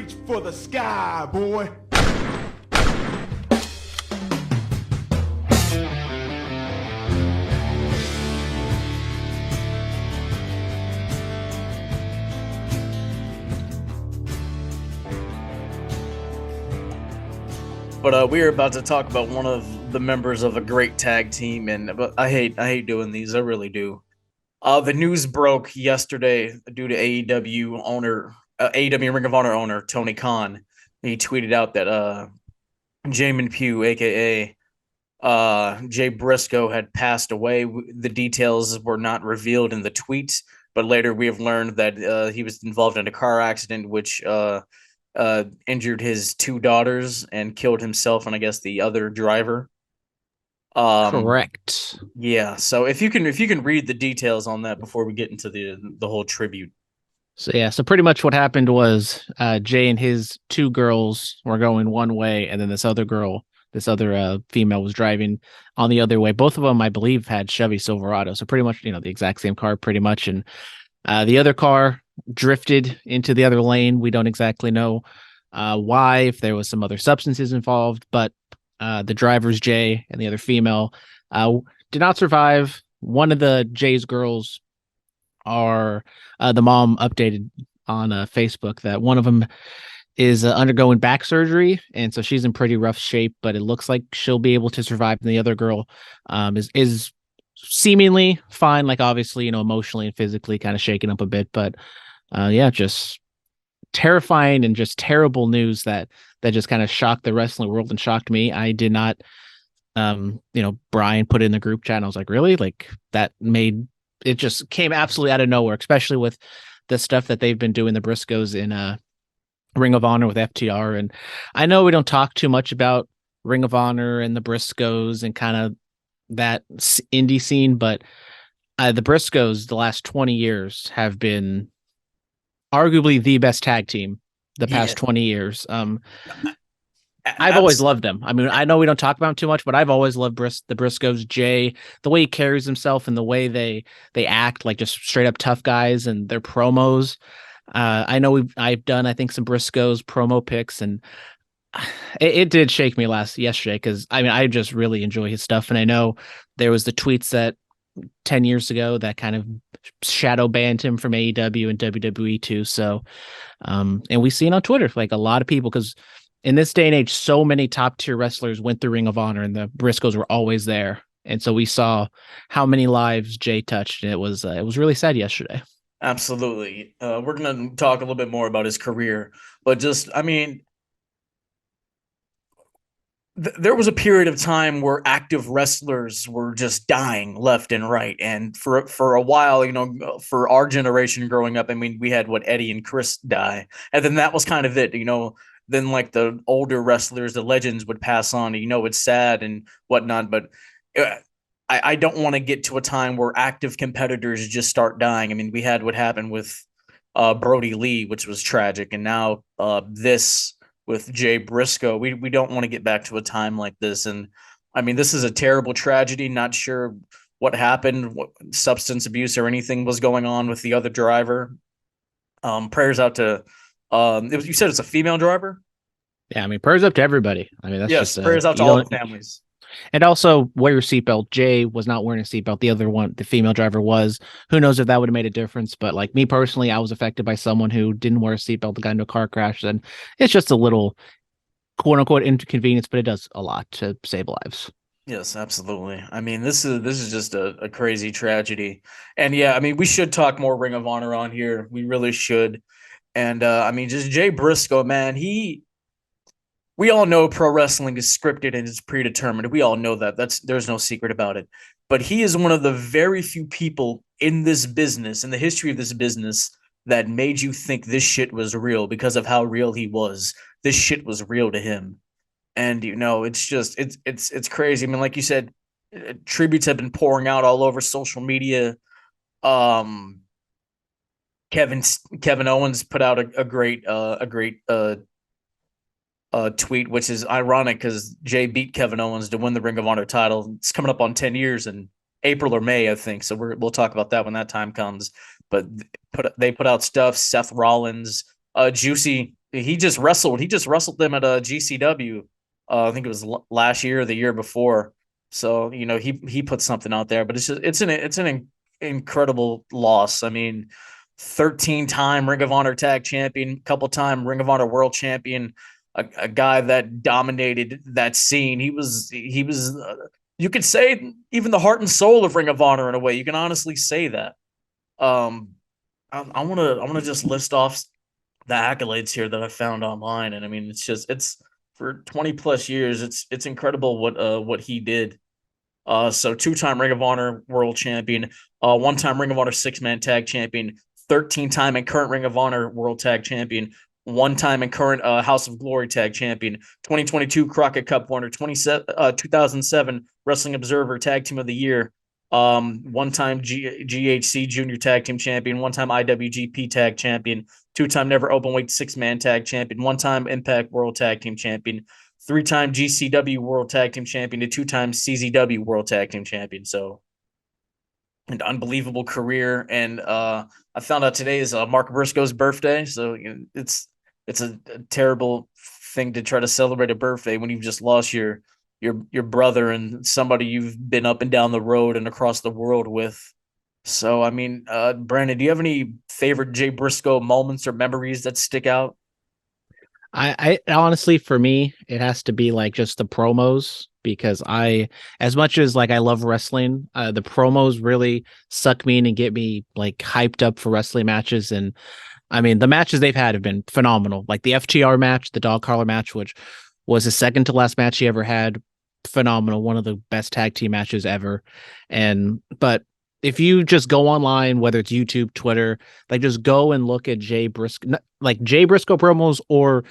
reach for the sky, boy. But we are about to talk about one of the members of a great tag team, and but I hate doing these. I really do. The news broke yesterday due to AEW Ring of Honor owner Tony Khan. He tweeted out that Jamin Pugh, aka Jay Briscoe, had passed away. The details were not revealed in the tweet, but later we have learned that he was involved in a car accident, which injured his two daughters and killed himself and I guess the other driver. Correct. Yeah. So if you can read the details on that before we get into the whole tribute. So pretty much what happened was Jay and his two girls were going one way, and then this other female was driving on the other way. Both of them, I believe, had Chevy Silverado, so pretty much the exact same car, pretty much. And the other car drifted into the other lane. We don't exactly know why, if there was some other substances involved, but the drivers, Jay and the other female, did not survive. One of the Jay's girls the mom updated on Facebook that one of them is undergoing back surgery, and so she's in pretty rough shape, but it looks like she'll be able to survive. And the other girl is seemingly fine, like obviously, emotionally and physically kind of shaken up a bit, but just terrifying and just terrible news that just kind of shocked the wrestling world and shocked me. I did not, Brian put it in the group chat and I was like, really? Like that it just came absolutely out of nowhere, especially with the stuff that they've been doing, the Briscoes in Ring of Honor with FTR. And I know we don't talk too much about Ring of Honor and the Briscoes and kind of that indie scene, but the Briscoes the last 20 years have been arguably the best tag team the past 20 years. I've always loved them. I mean, I know we don't talk about them too much, but I've always loved the Briscoes. Jay, the way he carries himself and the way they act, like just straight up tough guys, and their promos. I know I've done, I think, some Briscoes promo pics, and it did shake me yesterday because I just really enjoy his stuff. And I know there was the tweets that 10 years ago that kind of shadow banned him from AEW and WWE too. So, and we see it on Twitter, like a lot of people, because in this day and age, so many top tier wrestlers went through Ring of Honor and the Briscoes were always there. And so we saw how many lives Jay touched, and it was really sad yesterday. Absolutely. We're going to talk a little bit more about his career, but there was a period of time where active wrestlers were just dying left and right. And for a while, for our generation growing up, we had Eddie and Chris die. And then that was kind of it, then like the older wrestlers, the legends would pass on, it's sad and whatnot, but I don't want to get to a time where active competitors just start dying. We had what happened with Brody Lee, which was tragic. And now this with Jay Briscoe, we don't want to get back to a time like this. And this is a terrible tragedy. Not sure what happened, what substance abuse or anything was going on with the other driver. Prayers out to, you said it's a female driver? Yeah, prayers up to everybody. That's just prayers out to all the families. And also wear your seatbelt. Jay was not wearing a seatbelt. The other one, the female driver, was. Who knows if that would have made a difference? But like me personally, I was affected by someone who didn't wear a seatbelt that got into a car crash. And it's just a little quote unquote inconvenience, but it does a lot to save lives. Yes, absolutely. This is just a crazy tragedy. And we should talk more Ring of Honor on here. We really should. And just Jay Briscoe, man, we all know pro wrestling is scripted and it's predetermined. We all know that. There's no secret about it. But he is one of the very few people in this business, in the history of this business, that made you think this shit was real because of how real he was. This shit was real to him. And it's crazy. Like you said, tributes have been pouring out all over social media. Kevin Owens put out a great tweet, which is ironic because Jay beat Kevin Owens to win the Ring of Honor title. It's coming up on 10 years in April or May, I think. So we'll talk about that when that time comes. But they put out stuff. Seth Rollins, Juicy he just wrestled. He just wrestled them at a GCW. I think it was last year or the year before. So he put something out there, but it's an incredible loss. I mean, 13-time Ring of Honor Tag Champion, couple-time Ring of Honor World Champion, a guy that dominated that scene. He was you could say even the heart and soul of Ring of Honor in a way. You can honestly say that. Um, I want to just list off the accolades here that I found online, and I mean, it's for 20 plus years. It's incredible what he did. So two-time Ring of Honor World Champion, one-time Ring of Honor six-man tag champion, 13-time and current Ring of Honor World Tag Champion, one-time and current House of Glory Tag Champion, 2022 Crockett Cup winner, 2007 Wrestling Observer Tag Team of the Year, one-time GHC Junior Tag Team Champion, one-time IWGP Tag Champion, two-time Never Openweight six-man tag champion, one-time Impact World Tag Team Champion, three-time GCW World Tag Team Champion, and two-time CZW World Tag Team Champion. So an unbelievable career. And I found out today is Mark Briscoe's birthday. So it's a terrible thing to try to celebrate a birthday when you've just lost your brother and somebody you've been up and down the road and across the world with. So I mean, Brandon, do you have any favorite Jay Briscoe moments or memories that stick out? I honestly, for me, it has to be like just the promos because as much as like I love wrestling, the promos really suck me in and get me like hyped up for wrestling matches. And I mean, the matches they've had have been phenomenal. Like the FTR match, the dog collar match, which was his second to last match he ever had. Phenomenal. One of the best tag team matches ever. But if you just go online, whether it's YouTube, Twitter, like just go and look at Jay Briscoe, like Jay Briscoe promos or,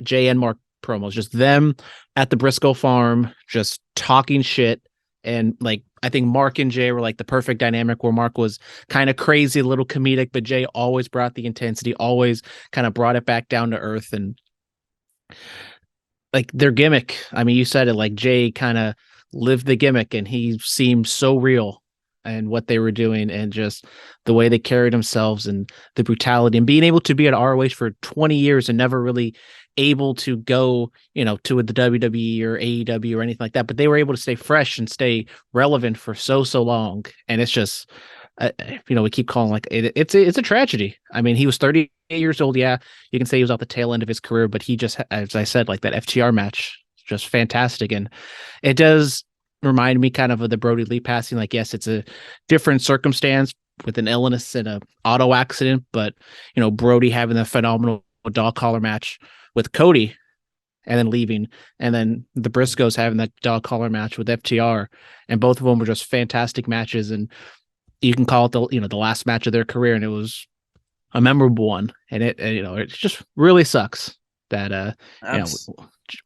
Jay and Mark promos, just them at the Briscoe farm, just talking shit. And like, I think Mark and Jay were like the perfect dynamic where Mark was kind of crazy, a little comedic, but Jay always brought the intensity, always kind of brought it back down to earth. And like their gimmick, I mean, you said it, like Jay kind of lived the gimmick and he seemed so real and what they were doing and just the way they carried themselves and the brutality and being able to be at ROH for 20 years and never really able to go, to the WWE or AEW or anything like that. But they were able to stay fresh and stay relevant for so long. And it's just, we keep calling like it's a tragedy. I mean, he was 38 years old. Yeah, you can say he was at the tail end of his career, but he just, as I said, like that FTR match, just fantastic. And it does remind me kind of the Brody Lee passing. Like, yes, it's a different circumstance with an illness and a auto accident, but Brody having a phenomenal dog collar match with Cody and then leaving, and then the Briscoes having that dog collar match with FTR, and both of them were just fantastic matches. And you can call it the last match of their career, and it was a memorable one. And it just really sucks that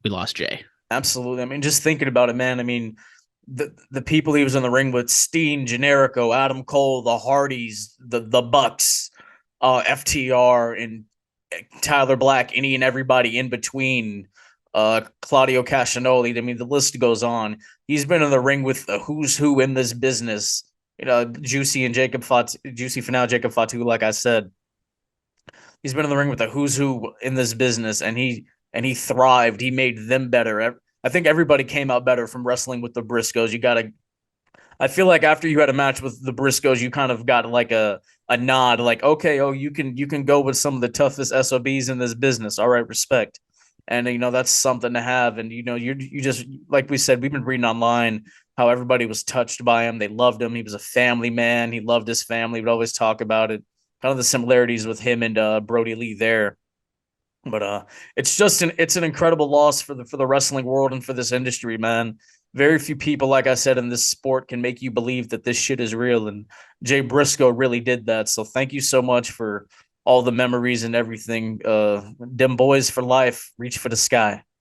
we lost Jay. Absolutely. I mean, just thinking about it, man. I mean, the people he was in the ring with: Steen, Generico, Adam Cole, the Hardys, the Bucks, FTR, and Tyler Black, any and everybody in between, Claudio Castagnoli. I mean, the list goes on. He's been in the ring with the who's who in this business. Juicy and Juicy for now, Jacob Fatu, like I said. He's been in the ring with the who's who in this business, and he thrived. He made them better. I think everybody came out better from wrestling with the Briscoes. I feel like after you had a match with the Briscoes, you kind of got like a nod, like, okay, oh, you can go with some of the toughest SOBs in this business. All right, respect. And that's something to have. And you just, like we said, we've been reading online how everybody was touched by him. They loved him. He was a family man. He loved his family. Would always talk about it. Kind of the similarities with him and Brody Lee there. But it's an incredible loss for the wrestling world and for this industry, man. Very few people, like I said, in this sport can make you believe that this shit is real, and Jay Briscoe really did that. So thank you so much for all the memories and everything. Dem boys for life. Reach for the sky.